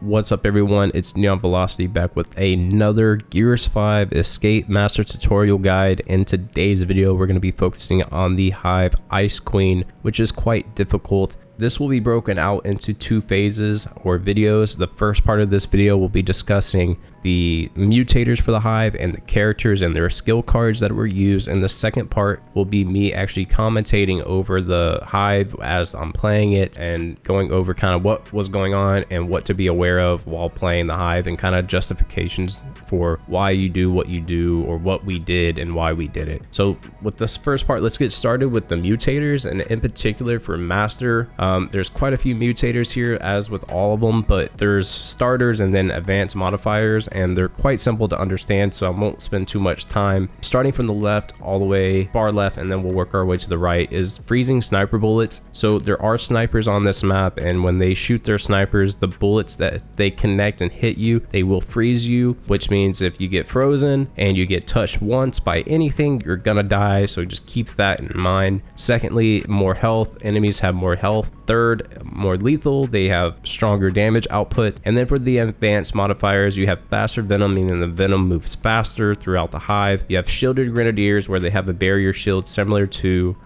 What's up everyone, it's Neon Velocity back with another Gears 5 Escape Master tutorial guide. In today's video we're going to be focusing on the Hive Ice Queen, which is quite difficult. This will be broken out into two phases or videos. The first part of this video will be discussing the mutators for the Hive and the characters and their skill cards that were used, and the second part will be me actually commentating over the Hive as I'm playing it and going over kind of what was going on and what to be aware of while playing the Hive, and kind of justifications for why you do what you do or what we did and why we did it. So with this first part, let's get started with the mutators, and in particular for Master. There's quite a few mutators here, as with all of them, but there's starters and then advanced modifiers, and they're quite simple to understand, so I won't spend too much time. Starting from the left all the way far left, and then we'll work our way to the right, is freezing sniper bullets. So there are snipers on this map, and when they shoot their snipers, the bullets that they connect and hit you, they will freeze you, which means if you get frozen and you get touched once by anything, you're gonna die, so just keep that in mind. Secondly, more health. Enemies have more health. Third, more lethal. They have stronger damage output. And then for the advanced modifiers, you have faster venom, meaning the venom moves faster throughout the Hive. You have shielded grenadiers, where they have a barrier shield similar to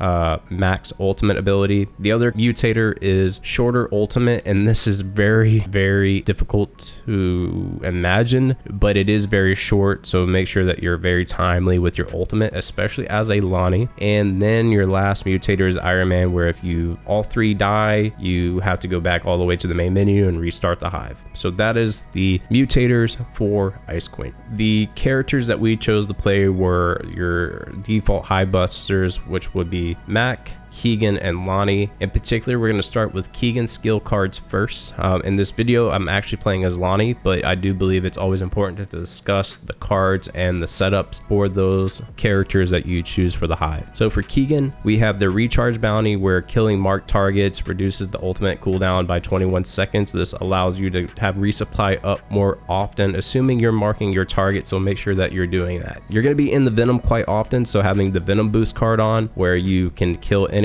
Mac's ultimate ability. The other mutator is shorter ultimate, and this is very difficult to imagine, but it is very short, so make sure that you're very timely with your ultimate, especially as a Lahni. And then your last mutator is Iron Man, where if you all three die, you have to go back all the way to the main menu and restart the Hive. So that is the mutators for Ice Queen. The characters that we chose to play were your default Hive busters, which would be Mac, Keegan, and Lahni. In particular, we're going to start with Keegan's skill cards first. In this video, I'm actually playing as Lahni, but I do believe it's always important to discuss the cards and the setups for those characters that you choose for the Hive. So for Keegan, we have the recharge bounty, where killing marked targets reduces the ultimate cooldown by 21 seconds. This allows you to have resupply up more often, assuming you're marking your target, so make sure that you're doing that. You're going to be in the venom quite often, so having the venom boost card on, where you can kill enemies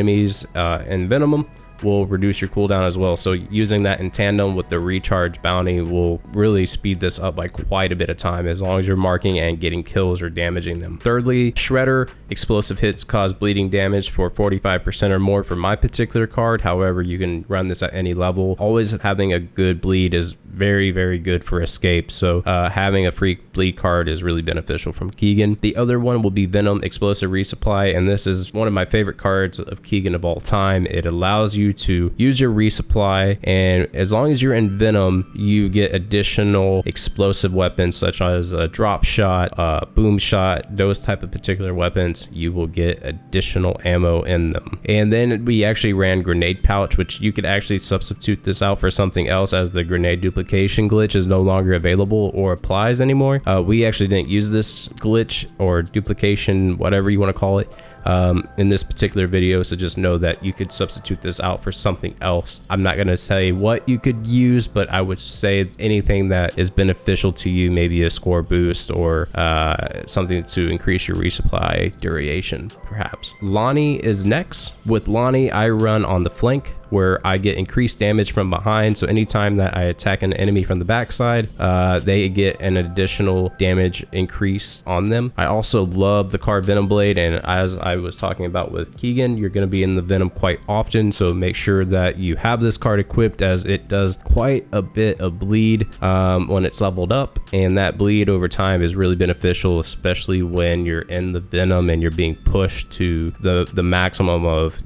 and venom will reduce your cooldown as well. So using that in tandem with the recharge bounty will really speed this up by quite a bit of time, as long as you're marking and getting kills or damaging them. Thirdly, Shredder. Explosive hits cause bleeding damage for 45% or more for my particular card. However, you can run this at any level. Always having a good bleed is very good for escape, so having a free bleed card is really beneficial from Keegan. The other one will be Venom Explosive Resupply, and this is one of my favorite cards of Keegan of all time. It allows you to use your resupply, and as long as you're in Venom, you get additional explosive weapons such as a drop shot, boom shot, those type of particular weapons. You will get additional ammo in them. And then we actually ran Grenade Pouch, which you could actually substitute this out for something else, as the grenade duplication glitch is no longer available or applies anymore. We actually didn't use this glitch or duplication, whatever you want to call it, in this particular video, so just know that you could substitute this out for something else. I'm not going to say what you could use, but I would say anything that is beneficial to you, maybe a score boost or something to increase your resupply duration perhaps. Lahni is next. With Lahni, I run on the flank, where I get increased damage from behind, so anytime that I attack an enemy from the backside, they get an additional damage increase on them. I also love the card Venom Blade, and as I was talking about with Keegan, you're going to be in the Venom quite often, so make sure that you have this card equipped, as it does quite a bit of bleed when it's leveled up, and that bleed over time is really beneficial, especially when you're in the Venom and you're being pushed to the maximum of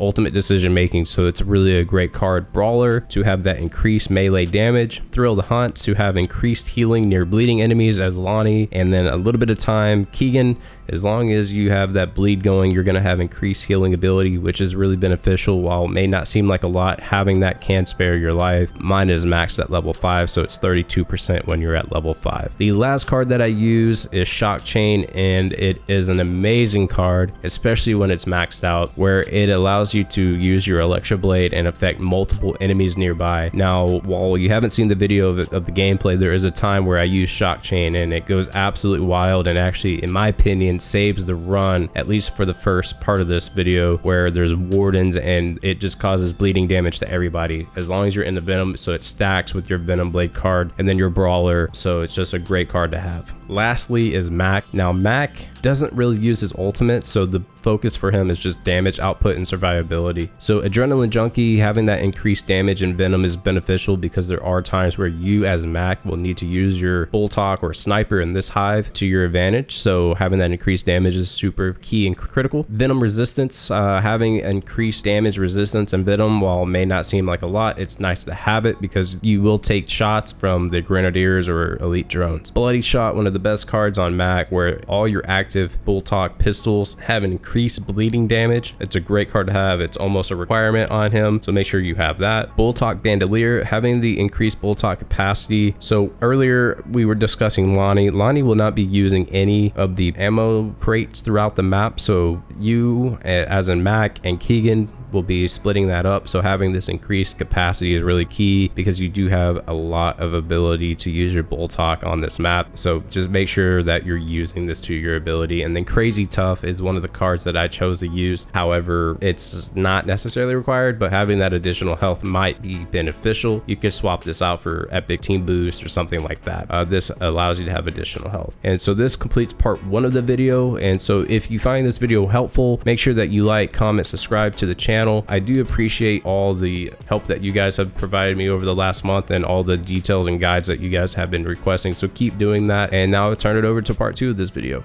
ultimate decision making. So it's really a great card. Brawler, to have that increased melee damage. Thrill the Hunt, to have increased healing near bleeding enemies as Lahni, and then a little bit of time. Keegan, as long as you have that bleed going, you're going to have increased healing ability, which is really beneficial. While it may not seem like a lot, having that can spare your life. Mine is maxed at level 5, so it's 32% when you're at level 5. The last card that I use is Shock Chain, and it is an amazing card, especially when it's maxed out, where it allows you to use your Electro Blade and affect multiple enemies nearby. Now, while you haven't seen the video of the gameplay, there is a time where I use Shock Chain, and it goes absolutely wild, and actually, in my opinion, and saves the run, at least for the first part of this video, where there's wardens and it just causes bleeding damage to everybody as long as you're in the venom, so it stacks with your venom blade card and then your brawler, so it's just a great card to have. Lastly is Mac. Now Mac doesn't really use his ultimate, so the focus for him is just damage output and survivability. So Adrenaline Junkie, having that increased damage and venom is beneficial because there are times where you as Mac will need to use your Bull Talk or Sniper in this hive to your advantage, so having that increased damage is super key and critical. Venom resistance, having increased damage resistance and venom, while it may not seem like a lot, it's nice to have it because you will take shots from the Grenadiers or elite drones. Bloody Shot, one of the best cards on Mac, where all your active Bull Talk pistols have an increased bleeding damage. It's a great card to have. It's almost a requirement on him, so make sure you have that. Bull Talk Bandolier, having the increased Bull Talk capacity. So earlier we were discussing Lahni. Lahni will not be using any of the ammo crates throughout the map, so you as in Mac and Keegan will be splitting that up, so having this increased capacity is really key because you do have a lot of ability to use your Bull Talk on this map, so just make sure that you're using this to your ability. And then Crazy Tough is one of the cards that I chose to use. However, it's not necessarily required, but having that additional health might be beneficial. You could swap this out for Epic Team Boost or something like that. This allows you to have additional health. And so this completes part 1 of the video, and so if you find this video helpful, make sure that you like, comment, subscribe to the channel. I do appreciate all the help that you guys have provided me over the last month and all the details and guides that you guys have been requesting, so keep doing that. And now I'll turn it over to part 2 of this video.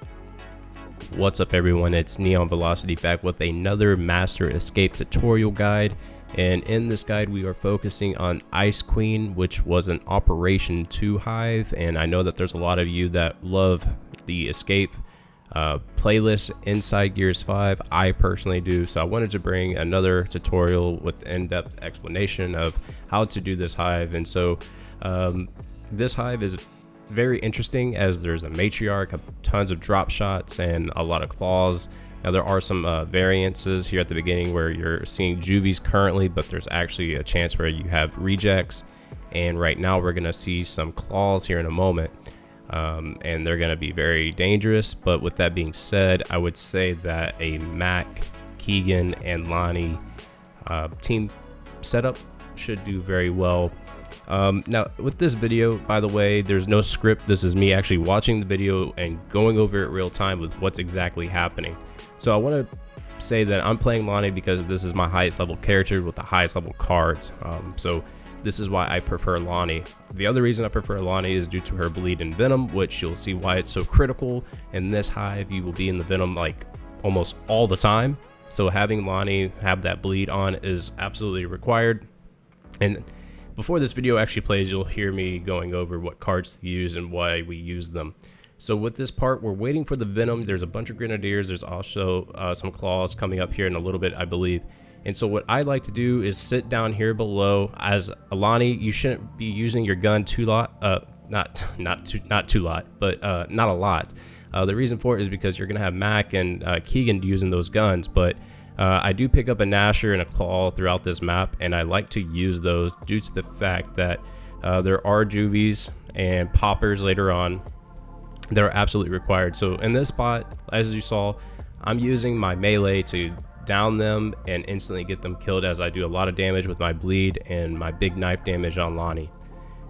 What's up everyone, it's Neon Velocity back with another Master Escape tutorial guide. And in this guide we are focusing on Ice Queen, which was an Operation 2 hive, and I know that there's a lot of you that love the Escape playlist inside Gears 5. I personally do, so I wanted to bring another tutorial with in-depth explanation of how to do this hive. And so this hive is very interesting as there's a Matriarch, tons of drop shots, and a lot of claws. Now there are some variances here at the beginning where you're seeing juvies currently, but there's actually a chance where you have rejects, and right now we're gonna see some claws here in a moment. And they're going to be very dangerous. But with that being said, I would say that a Mac, Keegan, and Lahni team setup should do very well. Now with this video, by the way, there's no script. This is me actually watching the video and going over it real time with what's exactly happening. So I want to say that I'm playing Lahni because this is my highest level character with the highest level cards. So this is why I prefer Lahni. The other reason I prefer Lahni is due to her bleed and venom, which you'll see why it's so critical. In this hive, you will be in the venom like almost all the time. So having Lahni have that bleed on is absolutely required. And before this video actually plays, you'll hear me going over what cards to use and why we use them. So with this part, we're waiting for the venom. There's a bunch of Grenadiers. There's also some claws coming up here in a little bit, I believe. And so what I like to do is sit down here below. As a Lahni, you shouldn't be using your gun not a lot. The reason for it is because you're gonna have Mac and Keegan using those guns, but I do pick up a Nasher and a Claw throughout this map, and I like to use those due to the fact that there are juvies and poppers later on that are absolutely required. So in this spot, as you saw, I'm using my melee to down them and instantly get them killed, as I do a lot of damage with my bleed and my big knife damage on Lahni.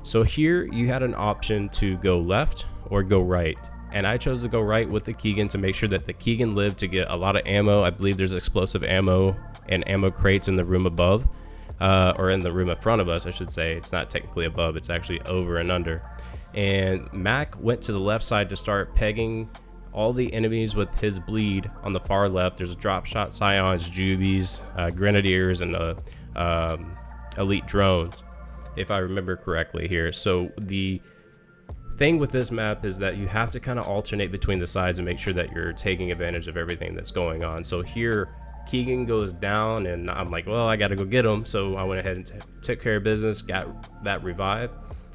So here you had an option to go left or go right, and I chose to go right with the Keegan to make sure that the Keegan lived to get a lot of ammo. I believe there's explosive ammo and ammo crates in the room above, or in the room in front of us, I should say. It's not technically above, it's actually over and under. And Mac went to the left side to start pegging all the enemies with his bleed on the far left. There's drop shot scions, juvies, grenadiers, and elite drones, if I remember correctly here. So the thing with this map is that you have to kind of alternate between the sides and make sure that you're taking advantage of everything that's going on. So here Keegan goes down and I'm like, well, I gotta go get him. So I went ahead and took care of business, got that revive.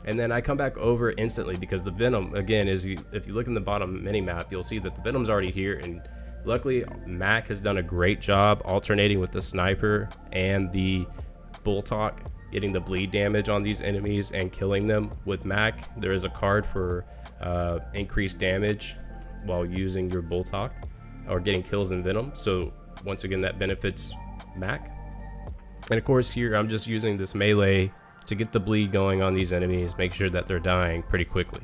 And then I come back over instantly because the venom, again, if you look in the bottom mini map, you'll see that the venom's already here. And luckily Mac has done a great job alternating with the sniper and the Bull Talk, getting the bleed damage on these enemies and killing them. With Mac, there is a card for increased damage while using your bull talk or getting kills in venom. So once again, that benefits Mac. And of course here I'm just using this melee to get the bleed going on these enemies, make sure that they're dying pretty quickly.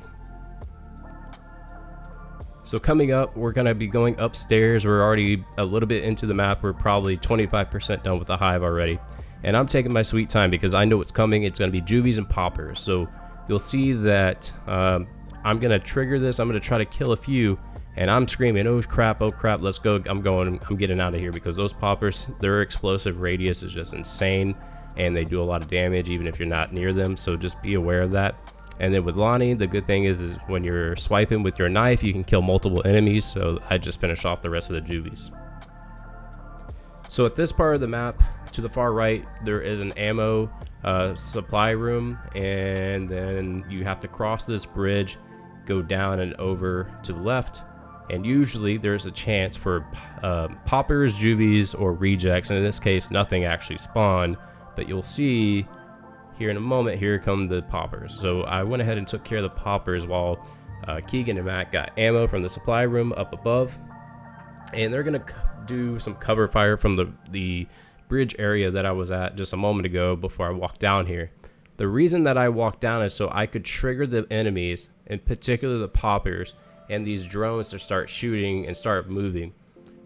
So coming up, we're going to be going upstairs. We're already a little bit into the map. We're probably 25% done with the hive already. And I'm taking my sweet time because I know what's coming. It's going to be juvies and poppers. So you'll see that I'm going to trigger this. I'm going to try to kill a few. And I'm screaming, oh crap, let's go. I'm getting out of here because those poppers, their explosive radius is just insane. And they do a lot of damage even if you're not near them. So just be aware of that. And then with Lahni, the good thing is when you're swiping with your knife, you can kill multiple enemies. So I just finished off the rest of the juvies. So at this part of the map, to the far right, there is an ammo supply room. And then you have to cross this bridge, go down and over to the left. And usually there's a chance for poppers, juvies, or rejects. And in this case, nothing actually spawned. But you'll see here in a moment, here come the poppers. So I went ahead and took care of the poppers while Keegan and Matt got ammo from the supply room up above. And they're going to do some cover fire from the bridge area that I was at just a moment ago before I walked down here. The reason that I walked down is so I could trigger the enemies, in particular the poppers, and these drones to start shooting and start moving.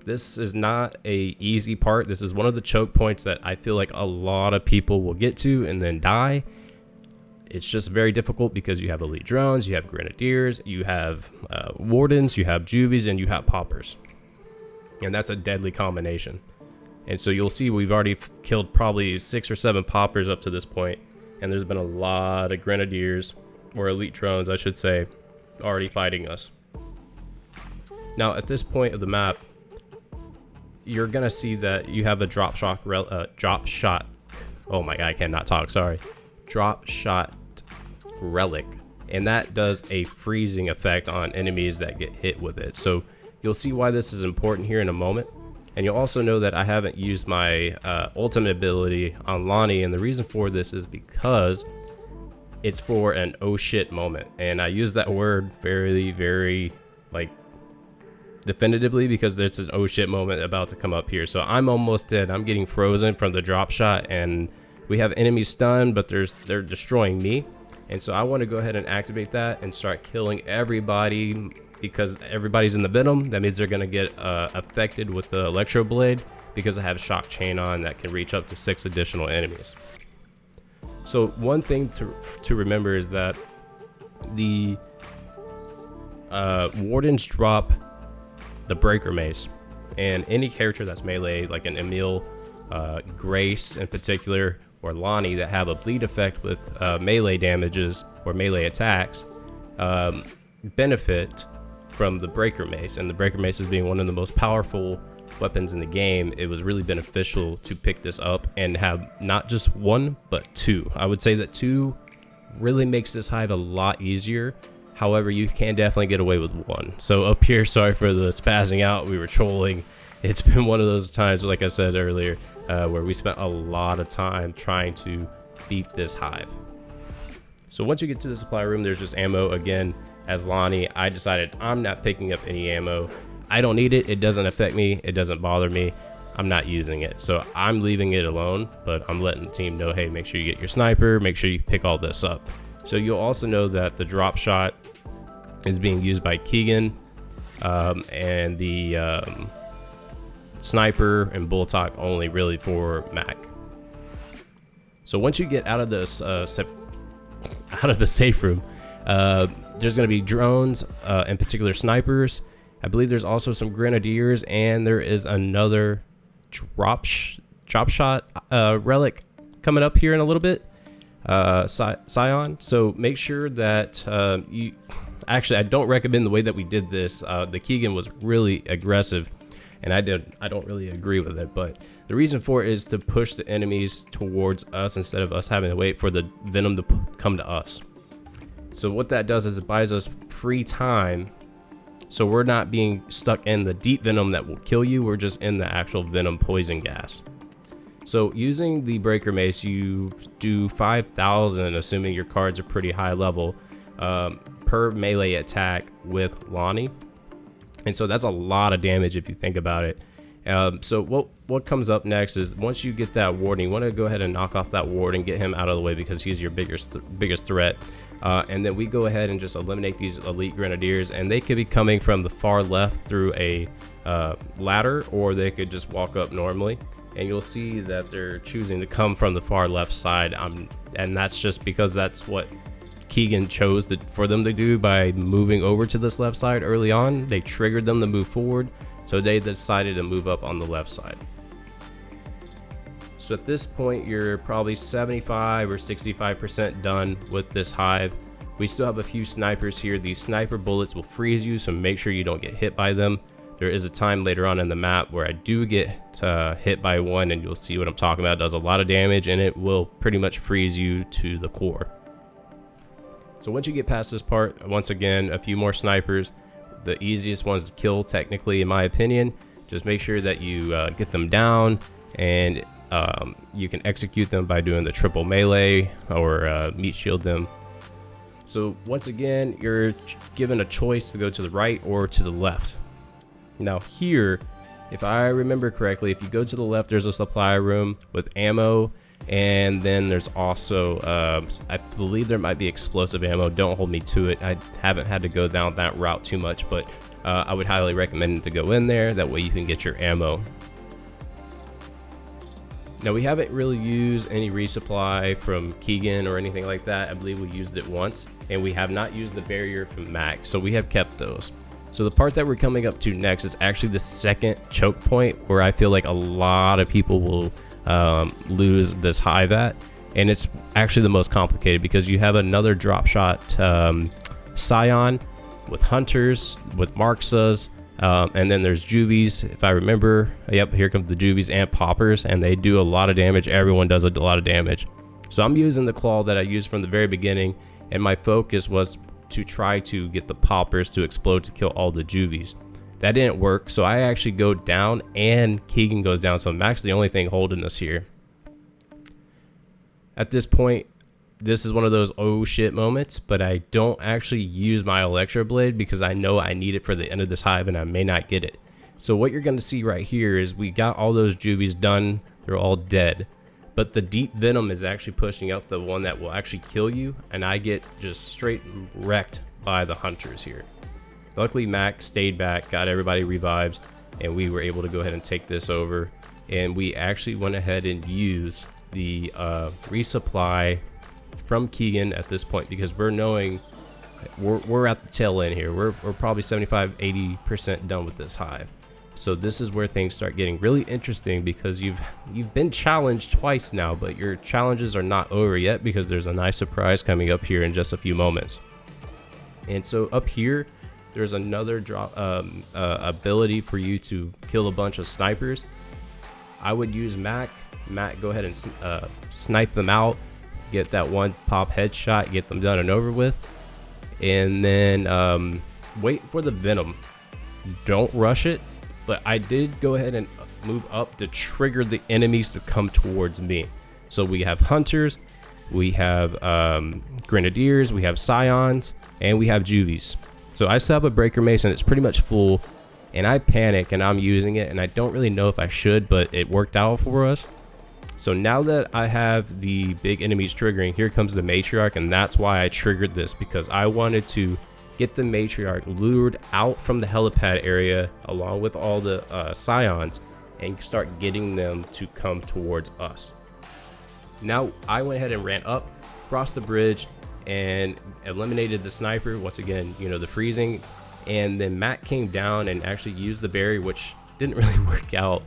This is not a easy part. This is one of the choke points that I feel like a lot of people will get to and then die. It's just very difficult because you have elite drones, you have grenadiers, you have wardens, you have juvies, and you have poppers. And that's a deadly combination. And so you'll see we've already killed probably 6 or 7 poppers up to this point. And there's been a lot of grenadiers, or elite drones I should say, already fighting us. Now at this point of the map, you're gonna see that you have a drop shot. Oh my god, I cannot talk. Sorry, drop shot relic, and that does a freezing effect on enemies that get hit with it. So you'll see why this is important here in a moment, and you'll also know that I haven't used my ultimate ability on Lahni, and the reason for this is because it's for an oh shit moment, and I use that word very like definitively because there's an oh shit moment about to come up here. So I'm almost dead. I'm getting frozen from the drop shot, and we have enemies stunned, but they're destroying me. And so I want to go ahead and activate that and start killing everybody because everybody's in the venom. That means they're going to get affected with the electro blade because I have shock chain on that can reach up to 6 additional enemies. So one thing to remember is that the wardens drop the breaker mace, and any character that's melee like an Emil, Grace in particular, or Lahni that have a bleed effect with melee damages or melee attacks benefit from the breaker mace. And the breaker mace is being one of the most powerful weapons in the game. It was really beneficial to pick this up and have not just 1 but 2. I would say that 2 really makes this hive a lot easier. However, you can definitely get away with 1. So up here, sorry for the spazzing out. We were trolling. It's been one of those times, like I said earlier, where we spent a lot of time trying to beat this hive. So once you get to the supply room, there's just ammo again. As Lahni, I decided I'm not picking up any ammo. I don't need it. It doesn't affect me. It doesn't bother me. I'm not using it. So I'm leaving it alone, but I'm letting the team know, hey, make sure you get your sniper. Make sure you pick all this up. So you'll also know that the drop shot is being used by Keegan, and the sniper and bull talk only really for Mac. So once you get out of this safe room, there's going to be drones, in particular snipers. I believe there's also some grenadiers, and there is another drop shot relic coming up here in a little bit. Scion. So make sure that you actually, I don't recommend the way that we did this. The Keegan was really aggressive, and I don't really agree with it, but the reason for it is to push the enemies towards us instead of us having to wait for the venom to come to us. So what that does is it buys us free time, so we're not being stuck in the deep venom that will kill you. We're just in the actual venom poison gas. So using the breaker mace, you do 5,000, assuming your cards are pretty high level, per melee attack with Lahni. And so that's a lot of damage if you think about it. So what comes up next is once you get that ward, and you want to go ahead and knock off that ward and get him out of the way because he's your biggest threat. And then we go ahead and just eliminate these elite grenadiers, and they could be coming from the far left through a ladder, or they could just walk up normally. And you'll see that they're choosing to come from the far left side, and that's just because that's what Keegan chose for them to do by moving over to this left side early on. They triggered them to move forward, so they decided to move up on the left side. So at this point, you're probably 75 or 65% done with this hive. We still have a few snipers here. These sniper bullets will freeze you, so make sure you don't get hit by them. There is a time later on in the map where I do get hit by one, and you'll see what I'm talking about. It does a lot of damage, and it will pretty much freeze you to the core. So once you get past this part, once again, a few more snipers. The easiest ones to kill, technically, in my opinion. Just make sure that you get them down, and you can execute them by doing the triple melee or meat shield them. So once again, you're given a choice to go to the right or to the left. Now here, if I remember correctly, if you go to the left, there's a supply room with ammo, and then there's also I believe there might be explosive ammo. Don't hold me to it. I haven't had to go down that route too much, but I would highly recommend to go in there. That way you can get your ammo. Now we haven't really used any resupply from Keegan or anything like that. I believe we used it once, and we have not used the barrier from Mac, so we have kept those. So the part that we're coming up to next is actually the second choke point, where I feel like a lot of people will lose this hive at, and it's actually the most complicated because you have another drop shot scion with hunters, with marxas, and then there's juvies, if I remember. Yep, here comes the juvies and poppers, and they do a lot of damage. Everyone does a lot of damage. So I'm using the claw that I used from the very beginning, and my focus was to try to get the poppers to explode to kill all the juvies. That didn't work, so I actually go down and Keegan goes down, so Mac's the only thing holding us here. At this point, this is one of those oh shit moments, but I don't actually use my electro blade because I know I need it for the end of this hive and I may not get it. So what you're going to see right here is we got all those juvies done. They're all dead, but the deep venom is actually pushing up the one that will actually kill you, and I get just straight wrecked by the hunters here. Luckily Mac stayed back, got everybody revived, and we were able to go ahead and take this over. And we actually went ahead and used the resupply from Keegan at this point, because we're knowing we're at the tail end here. We're probably 75-80% done with this hive. So this is where things start getting really interesting, because you've been challenged twice now, but your challenges are not over yet, because there's a nice surprise coming up here in just a few moments. And so up here, there's another drop ability for you to kill a bunch of snipers. I would use Mac, go ahead and snipe them out, get that one pop headshot, get them done and over with, and then wait for the venom. Don't rush it, but I did go ahead and move up to trigger the enemies to come towards me. So we have hunters, we have grenadiers, we have scions, and we have juvies. So I still have a breaker mace and it's pretty much full, and I panic and I'm using it, and I don't really know if I should, but it worked out for us. So now that I have the big enemies triggering, here comes the Matriarch, and that's why I triggered this, because I wanted to get the Matriarch lured out from the helipad area along with all the scions and start getting them to come towards us. Now I went ahead and ran up, crossed the bridge, and eliminated the sniper. Once again, you know, the freezing, and then Matt came down and actually used the barrier, which didn't really work out.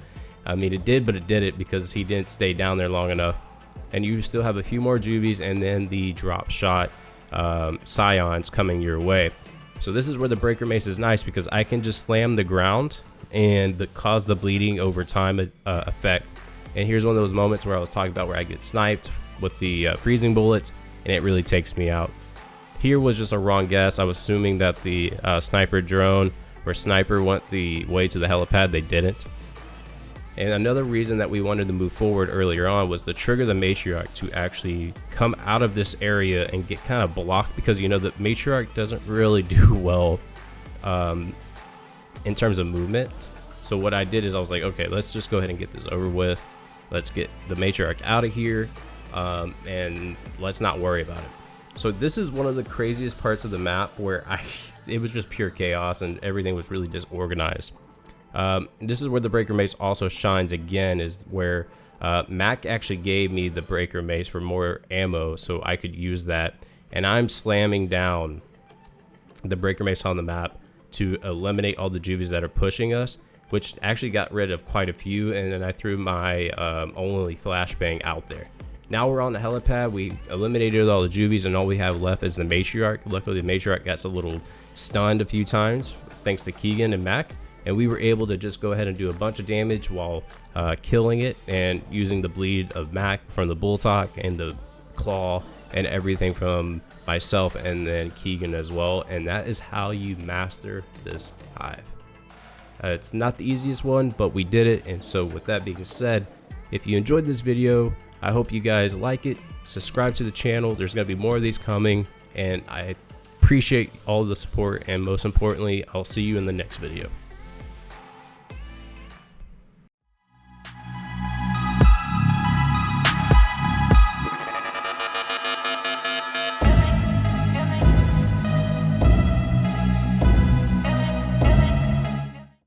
I mean, it did, but it didn't, because he didn't stay down there long enough. And you still have a few more juvies and then the drop shot scions coming your way. So this is where the breaker mace is nice, because I can just slam the ground and cause the bleeding over time effect. And here's one of those moments where I was talking about where I get sniped with the freezing bullets, and it really takes me out. Here was just a wrong guess. I was assuming that the sniper drone or sniper went the way to the helipad. They didn't. And another reason that we wanted to move forward earlier on was to trigger the Matriarch to actually come out of this area and get kind of blocked, because you know the Matriarch doesn't really do well in terms of movement. So what I did is I was like, okay, let's just go ahead and get this over with. Let's get the Matriarch out of here, and let's not worry about it. So this is one of the craziest parts of the map where it was just pure chaos and everything was really disorganized. This is where the Breaker Mace also shines again, is where Mac actually gave me the Breaker Mace for more ammo so I could use that. And I'm slamming down the Breaker Mace on the map to eliminate all the juvies that are pushing us, which actually got rid of quite a few. And then I threw my only flashbang out there. Now we're on the helipad. We eliminated all the juvies and all we have left is the Matriarch. Luckily the Matriarch got a little stunned a few times thanks to Keegan and Mac, and we were able to just go ahead and do a bunch of damage while killing it and using the bleed of Mac from the Bulltalk and the Claw and everything from myself and then Keegan as well. And that is how you master this hive. It's not the easiest one, but we did it. And so with that being said, if you enjoyed this video, I hope you guys like it. Subscribe to the channel. There's going to be more of these coming, and I appreciate all the support, and most importantly, I'll see you in the next video.